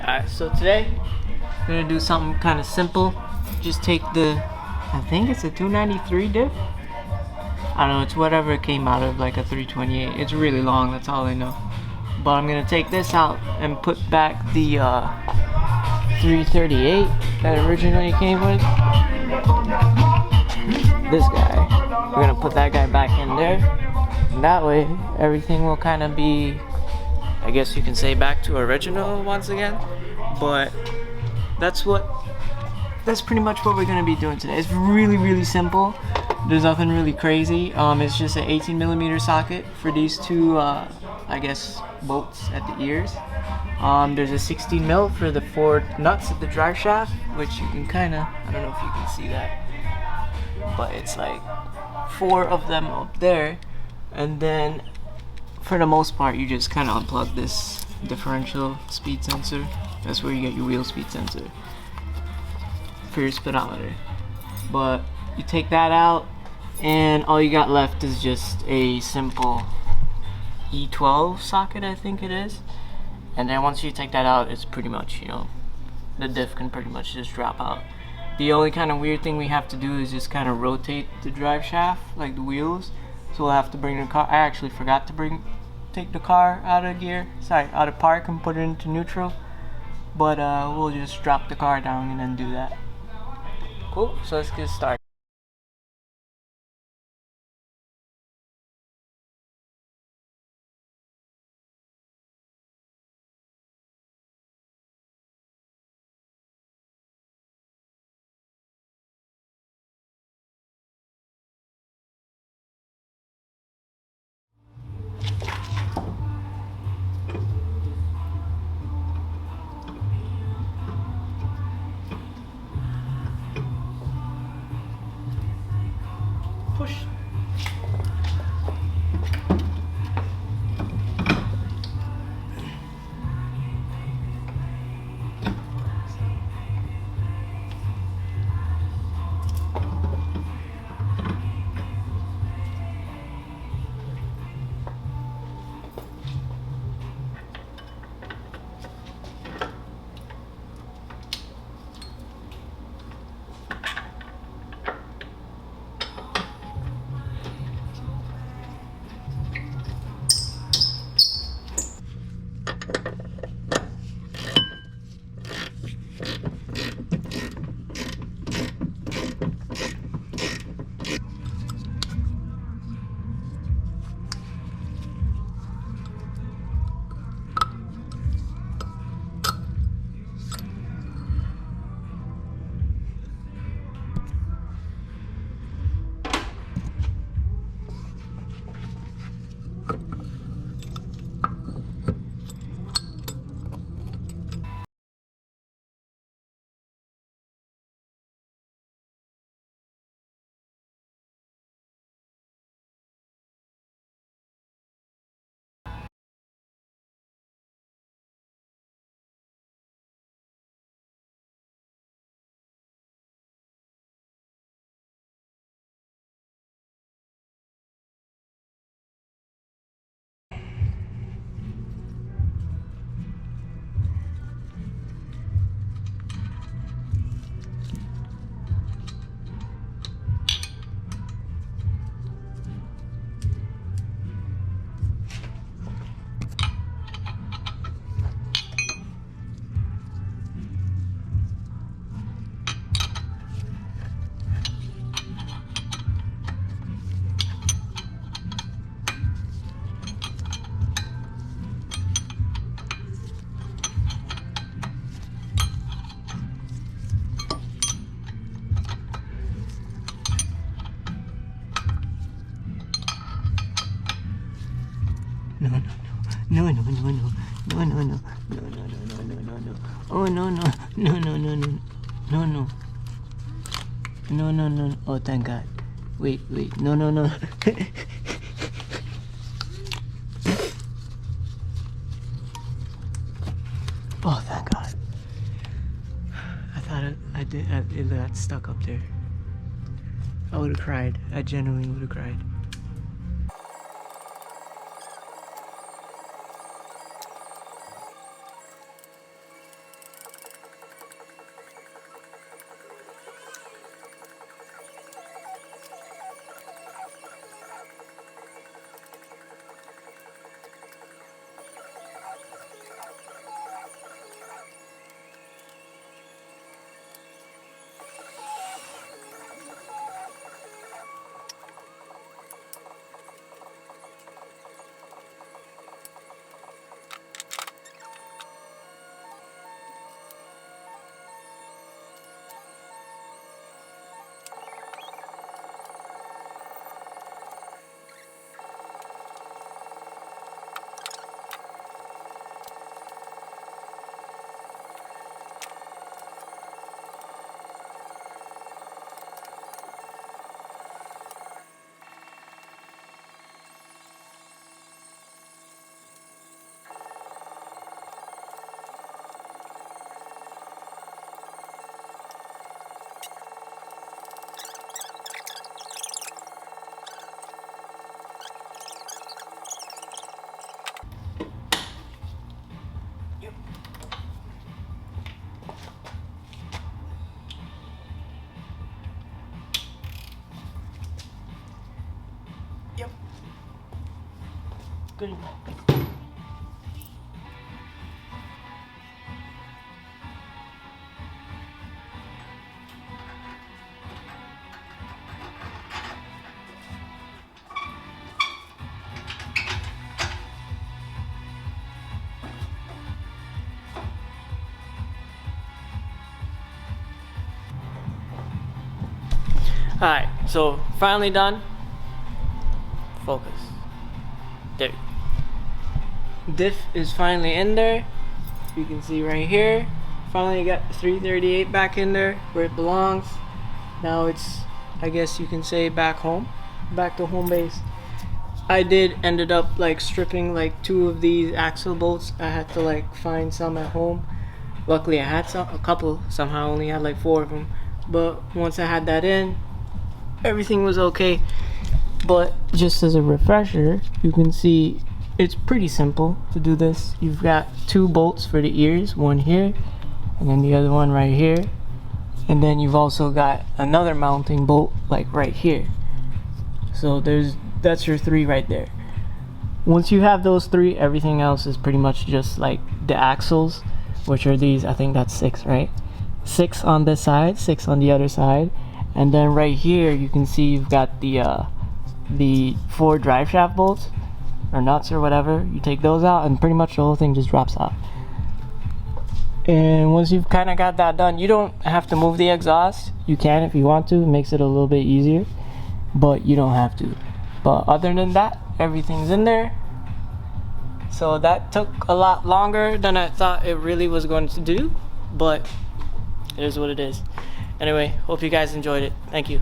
Alright, so today we're gonna do something kind of simple. Just take the, I think it's a 293 diff. I don't know, it's whatever it came out of, like a 328. It's really long, that's all I know. But I'm gonna take this out and put back the 338 that originally came with. This guy. We're gonna put that guy back in there. And that way, everything will kind of be, I guess you can say, back to original once again. But that's pretty much what we're gonna be doing today. It's really simple. There's nothing really crazy. It's just an 18mm socket for these two, I guess, bolts at the ears. There's a 16mm for the 4 nuts at the drive shaft, which you can kind of, I don't know if you can see that, but it's like 4 of them up there. And then for the most part, you just kind of unplug this differential speed sensor. That's where you get your wheel speed sensor for your speedometer. But you take that out, and all you got left is just a simple E12 socket, I think it is. And then once you take that out, it's pretty much, you know, the diff can pretty much just drop out. The only kind of weird thing we have to do is just kind of rotate the drive shaft, like the wheels. So we'll have to bring the car. I actually forgot to take the car out of gear, out of park, and put it into neutral. But we'll just drop the car down and then do that. Cool, so let's get started. Push. No. Oh, thank God. Wait. No. Oh, thank God. I thought it got stuck up there. I would have cried. I genuinely would have cried. Yep. Good. Alright, so finally done. Focus. There. Diff is finally in there. You can see right here. Finally got 338 back in there where it belongs. Now it's, I guess you can say, back home. Back to home base. I ended up like stripping like 2 of these axle bolts. I had to like find some at home. Luckily I had a couple. Somehow I only had like 4 of them. But once I had that in, everything was okay. But just as a refresher, you can see it's pretty simple to do this. You've got 2 bolts for the ears, one here and then the other one right here, and then you've also got another mounting bolt like right here. So that's your 3 right there. Once you have those 3, everything else is pretty much just like the axles, which are these. I think that's 6, right? 6 on this side, 6 on the other side. And then right here you can see you've got the 4 drive shaft bolts or nuts or whatever. You take those out and pretty much the whole thing just drops out. And once you've kind of got that done, you don't have to move the exhaust. You can if you want to. It makes it a little bit easier, but you don't have to. But other than that, everything's in there. So that took a lot longer than I thought it really was going to do, but it is what it is. Anyway, hope you guys enjoyed it. Thank you.